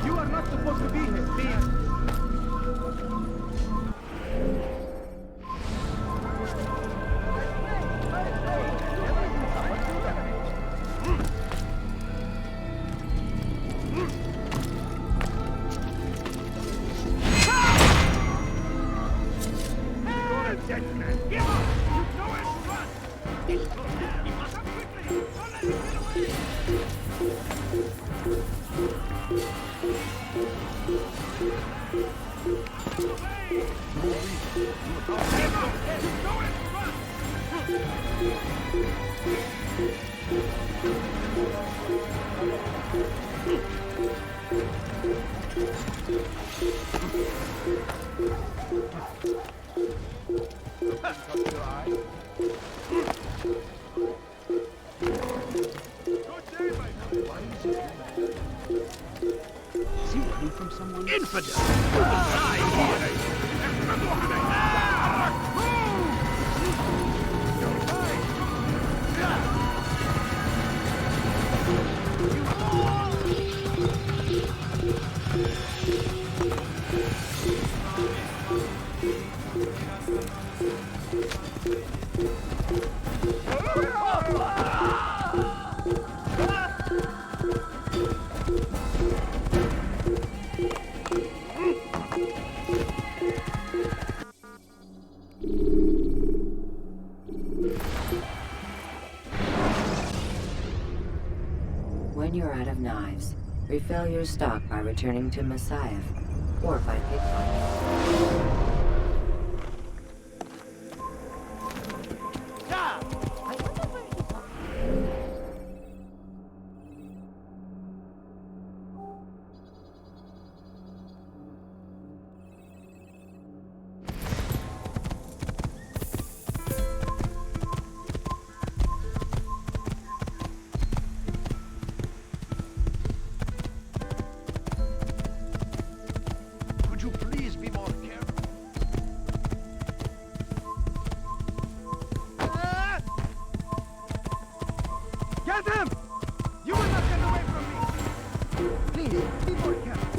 You are not supposed to be here, please. When you're out of knives, refill your stock by returning to Messiah or by pickpocketing. Get him! You will not get away from me! Please, be more careful.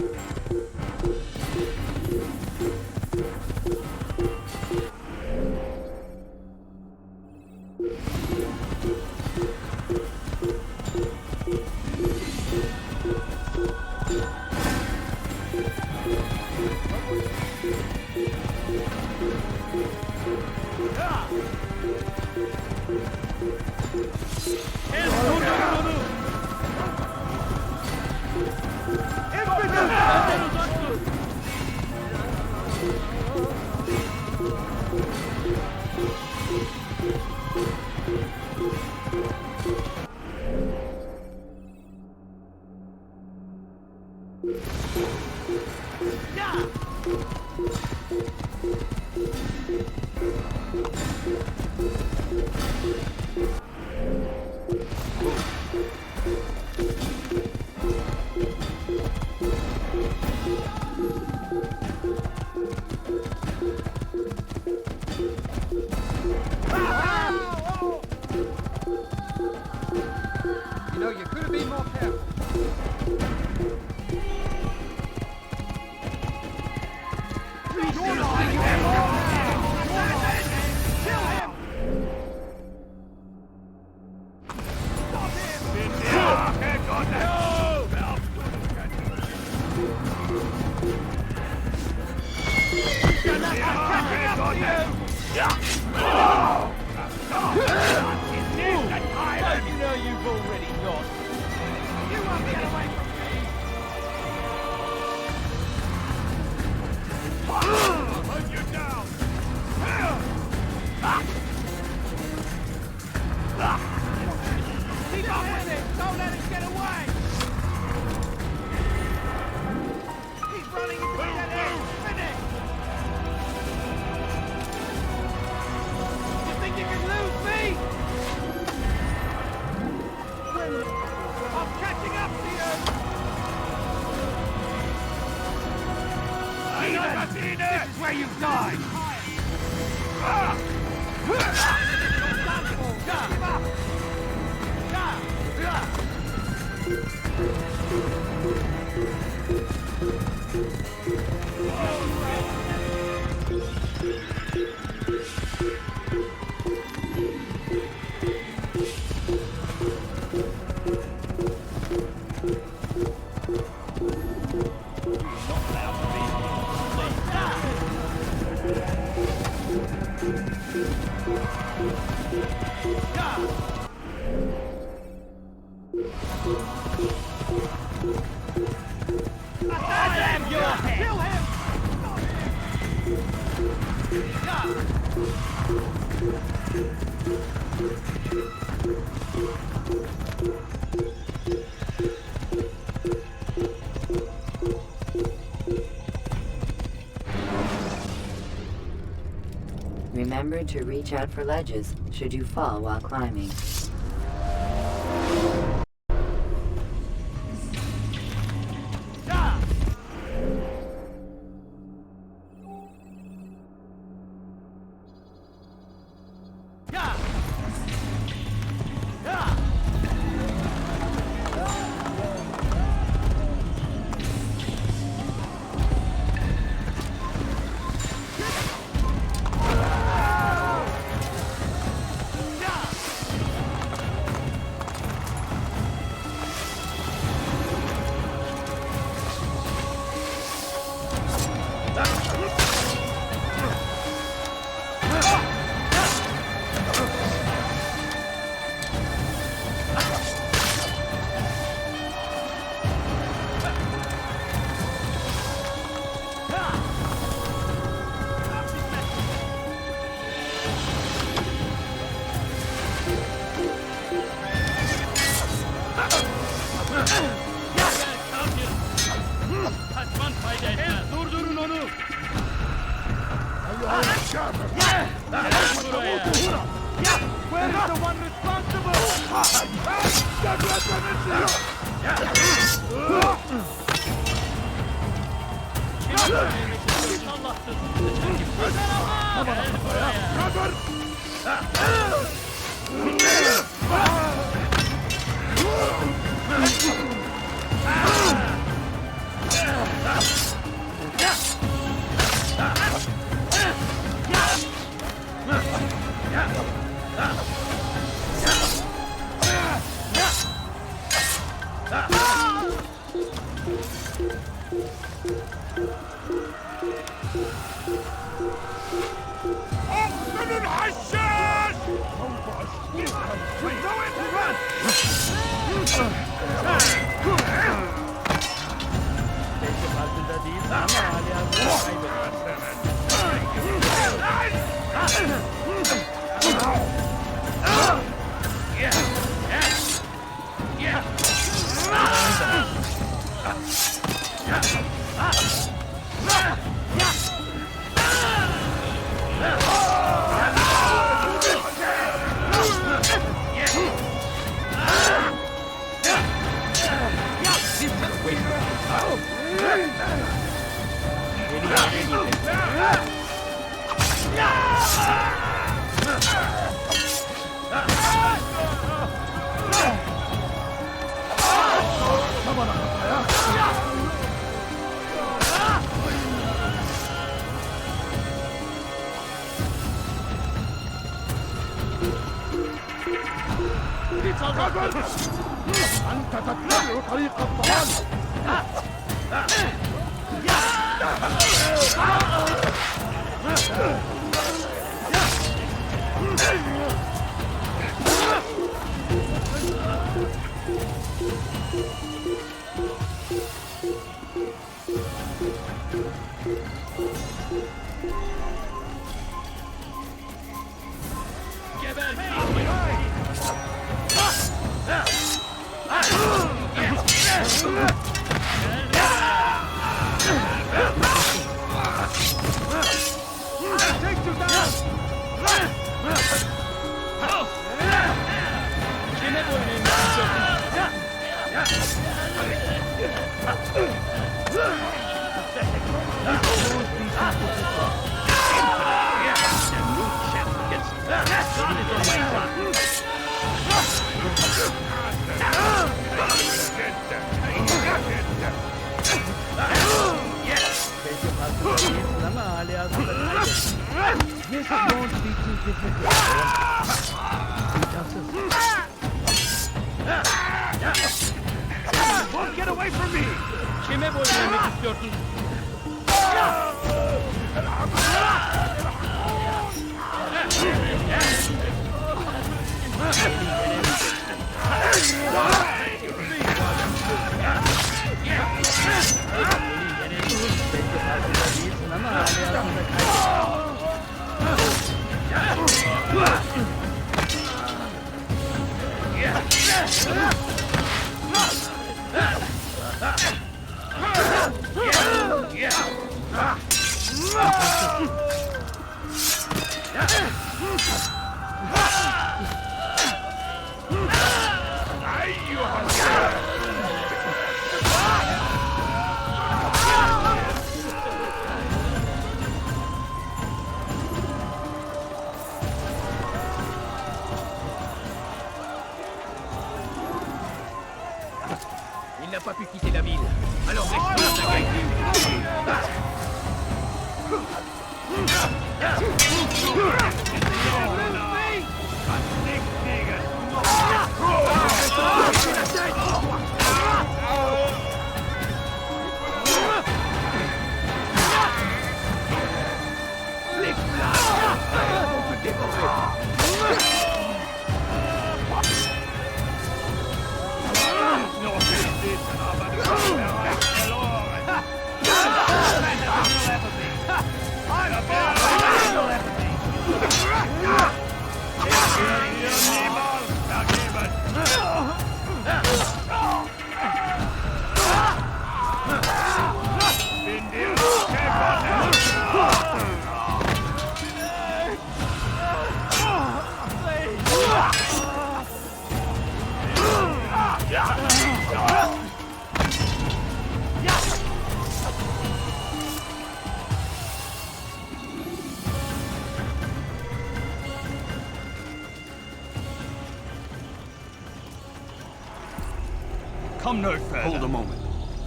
You know, you could have been more careful. Please, you're not. Kill him! Stop him! Don't you know you've already lost? You won't get away from me! I'll hunt you down! Keep up with him! Don't let him get away! He's running into the dead end! Finish! You think you can lose me? I'm catching up to you! This is where you die! Give up! Remember to reach out for ledges should you fall while climbing. Durdurun onu. Where is the one responsible? Belki farkında değilsin ama hala أنت تتبع طريق الضلال. Get away from me! Kime boyun eğmek istiyorsun? Belki farkında değilsin ama hala come no further. Hold a moment.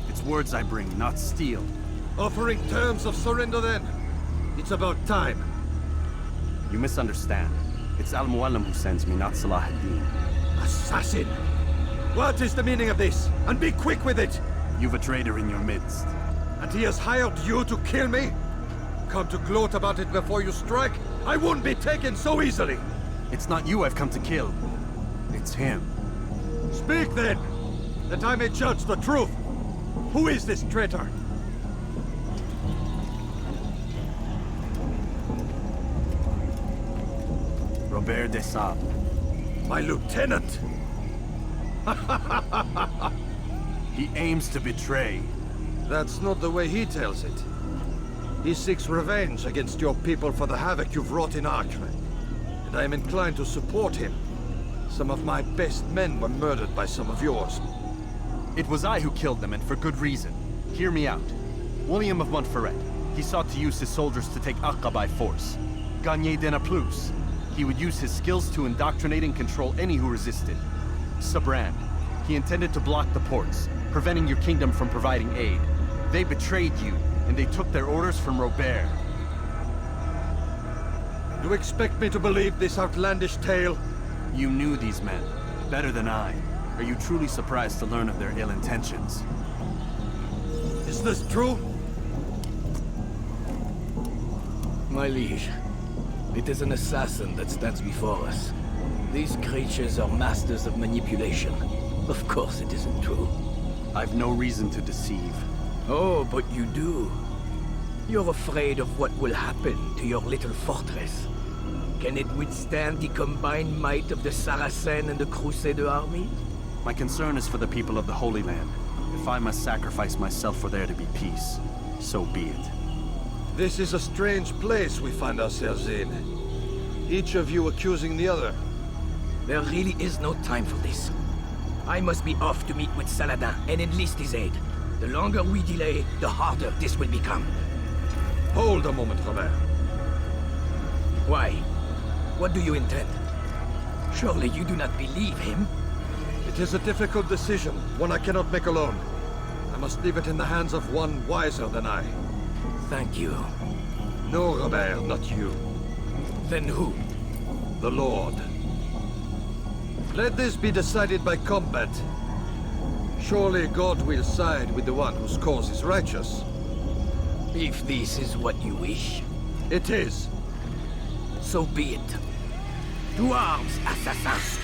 It's words I bring, not steel. Offering terms of surrender then? It's about time. You misunderstand. It's Al-Mualim who sends me, not Salah ad-Din. Assassin! What is the meaning of this? And be quick with it! You've a traitor in your midst. And he has hired you to kill me? Come to gloat about it before you strike? I won't be taken so easily! It's not you I've come to kill. It's him. Speak then, that I may judge the truth. Who is this traitor? Robert de Sable. My lieutenant! He aims to betray. That's not the way he tells it. He seeks revenge against your people for the havoc you've wrought in Acre. And I am inclined to support him. Some of my best men were murdered by some of yours. It was I who killed them, and for good reason. Hear me out. William of Montferrat. He sought to use his soldiers to take Acre by force. Gagner de Naplouse. He would use his skills to indoctrinate and control any who resisted. Sabran. He intended to block the ports, preventing your kingdom from providing aid. They betrayed you, and they took their orders from Robert. You expect me to believe this outlandish tale? You knew these men, better than I. Are you truly surprised to learn of their ill intentions? Is this true? My liege, it is an assassin that stands before us. These creatures are masters of manipulation. Of course it isn't true. I've no reason to deceive. Oh, but you do. You're afraid of what will happen to your little fortress. Can it withstand the combined might of the Saracen and the Crusader armies? My concern is for the people of the Holy Land. If I must sacrifice myself for there to be peace, so be it. This is a strange place we find ourselves in. Each of you accusing the other. There really is no time for this. I must be off to meet with Saladin and enlist his aid. The longer we delay, the harder this will become. Hold a moment, Robert. Why? What do you intend? Surely you do not believe him? It is a difficult decision, one I cannot make alone. I must leave it in the hands of one wiser than I. Thank you. No, Robert, not you. Then who? The Lord. Let this be decided by combat. Surely God will side with the one whose cause is righteous. If this is what you wish, It is. so be it. To arms, assassins!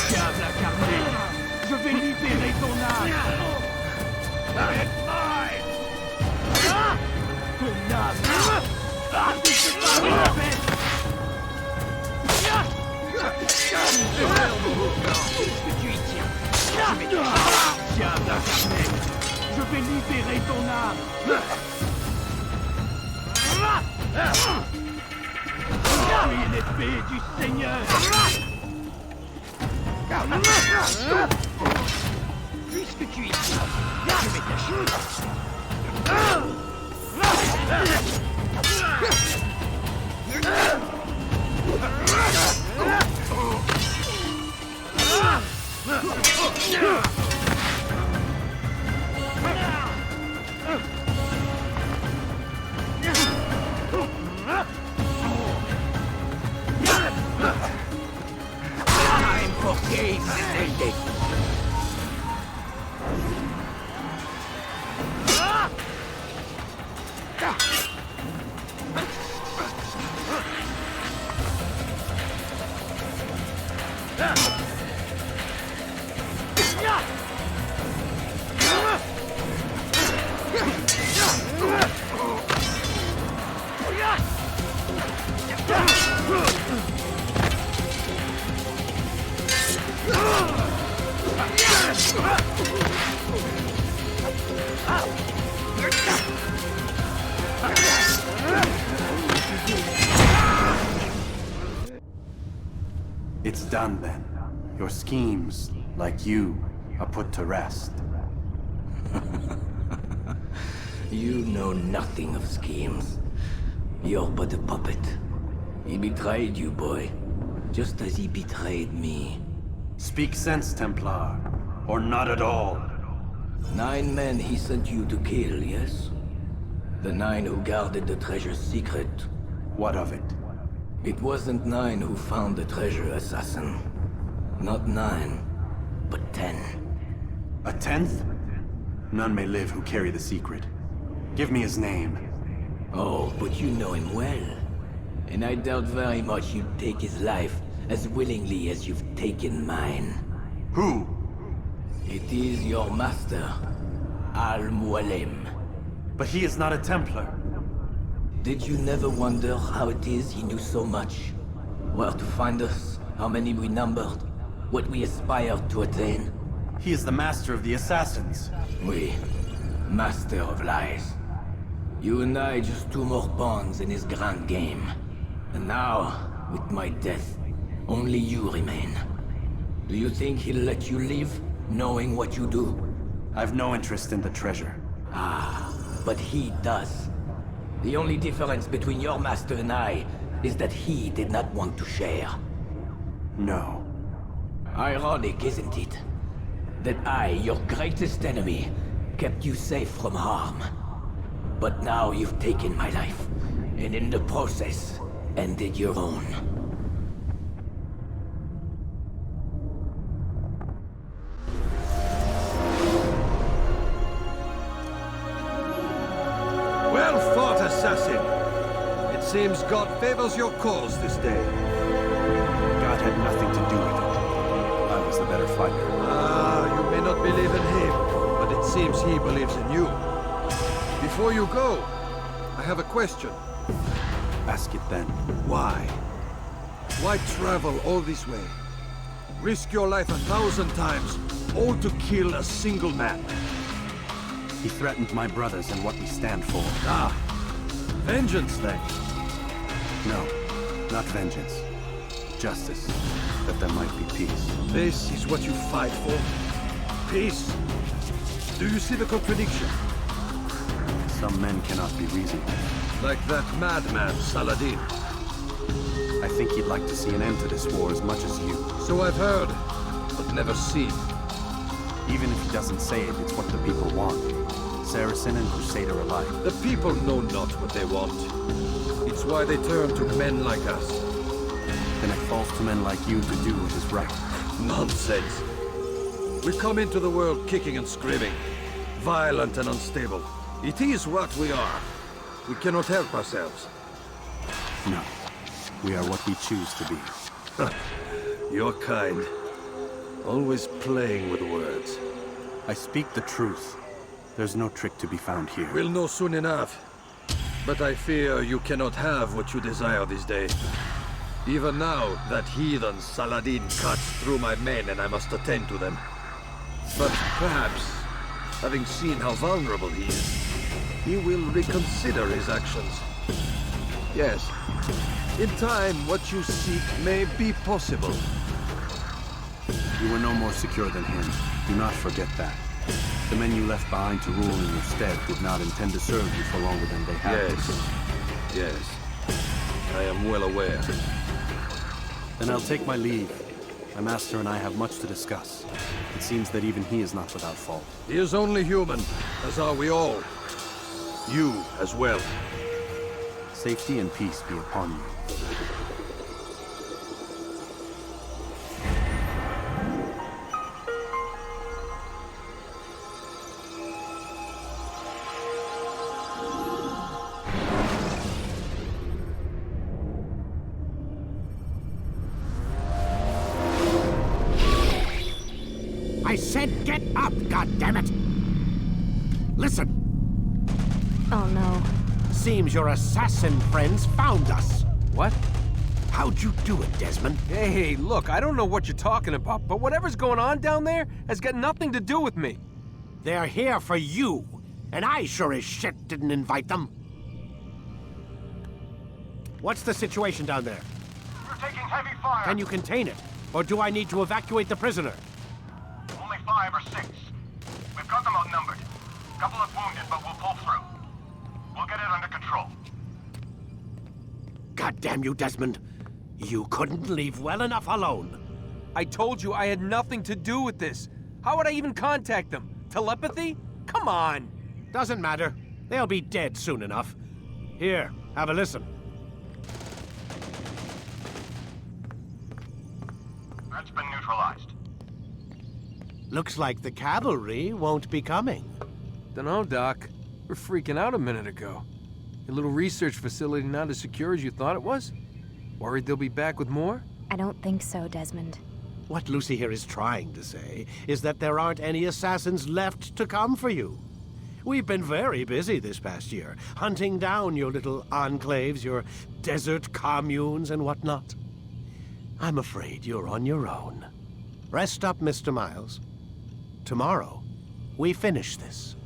Diable incarné, je vais libérer ton âme. Ton âme. Tu sais pas où la paix. Qu'est-ce que tu y tiens? Je vais te... Diable incarné, je vais libérer ton âme. Je suis une épée du Seigneur. Puisque tu y tiens, je vais t'achever. Time for games is ended. It's done then. Your schemes, like you, are put to rest. You know nothing of schemes. You're but a puppet. He betrayed you, boy. Just as he betrayed me. Speak sense, Templar. Or not at all. 9 men he sent you to kill, yes? The 9 who guarded the treasure's secret. What of it? It wasn't 9 who found the treasure, assassin. Not 9, but 10. A 10th? None may live who carry the secret. Give me his name. Oh, but you know him well. And I doubt very much you'd take his life as willingly as you've taken mine. Who? It is your master, Al-Mualim. But he is not a Templar. Did you never wonder how it is he knew so much? Where to find us, how many we numbered, what we aspired to attain? He is the master of the assassins. We, master of lies. You and I just 2 more pawns in his grand game. And now, with my death, only you remain. Do you think he'll let you live, knowing what you do? I've no interest in the treasure. Ah, but he does. The only difference between your master and I is that he did not want to share. No. Ironic, isn't it? That I, your greatest enemy, kept you safe from harm. But now you've taken my life, and in the process, ended your own. Well fought, assassin. It seems God favors your cause this day. God had nothing to do with it. I was the better fighter. Ah, you may not believe in him, but it seems he believes in you. Before you go, I have a question. Ask it then. Why? Why travel all this way? Risk your life 1,000 times, all to kill a single man. He threatened my brothers and what we stand for. Ah, vengeance then. No, not vengeance. Justice, that there might be peace. This is what you fight for? Peace? Do you see the contradiction? Some men cannot be reasonable. Like that madman, Saladin. I think he'd like to see an end to this war as much as you. So I've heard, but never seen. Even if he doesn't say it, it's what the people want. Saracen and Crusader alike. The people know not what they want. It's why they turn to men like us. Then it falls to men like you to do what is right. Nonsense. We come into the world kicking and screaming, violent and unstable. It is what we are. We cannot help ourselves. No. We are what we choose to be. You're kind. Always playing with words. I speak the truth. There's no trick to be found here. We'll know soon enough. But I fear you cannot have what you desire this day. Even now, that heathen Saladin cuts through my men and I must attend to them. But perhaps, having seen how vulnerable he is, he will reconsider his actions. Yes, in time, what you seek may be possible. You were no more secure than him. Do not forget that. The men you left behind to rule in your stead did not intend to serve you for longer than they had. Yes. I am well aware. Then I'll take my leave. My master and I have much to discuss. It seems that even he is not without fault. He is only human, as are we all. You as well. Safety and peace be upon you. I said get up, goddammit! Listen, Oh no. seems your assassin friends found us. What? How'd you do it, Desmond? Hey, look, I don't know what you're talking about, but whatever's going on down there has got nothing to do with me. They're here for you, and I sure as shit didn't invite them. What's the situation down there? We're taking heavy fire. Can you contain it? Or do I need to evacuate the prisoner? Only 5 or 6. We've got them outnumbered. Couple of wounded, but we'll pull through. We'll get it under control. God damn you, Desmond. You couldn't leave well enough alone. I told you I had nothing to do with this. How would I even contact them? Telepathy? Come on. Doesn't matter. They'll be dead soon enough. Here, have a listen. Threat's been neutralized. Looks like the cavalry won't be coming. Dunno, Doc. We're freaking out a minute ago. Your little research facility not as secure as you thought it was? Worried they'll be back with more? I don't think so, Desmond. What Lucy here is trying to say is that there aren't any assassins left to come for you. We've been very busy this past year, hunting down your little enclaves, your desert communes and whatnot. I'm afraid you're on your own. Rest up, Mr. Miles. Tomorrow, we finish this.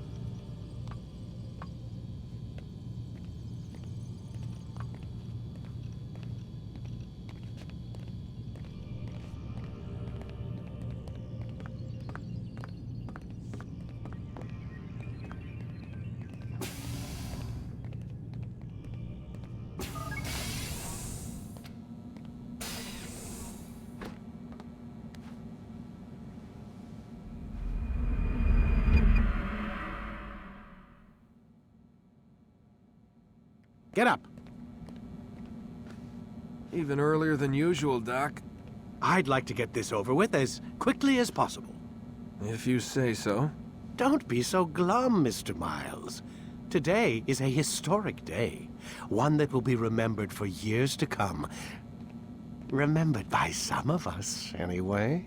Get up. Even earlier than usual, Doc. I'd like to get this over with as quickly as possible. If you say so. Don't be so glum, Mr. Miles. Today is a historic day. One that will be remembered for years to come. Remembered by some of us, anyway.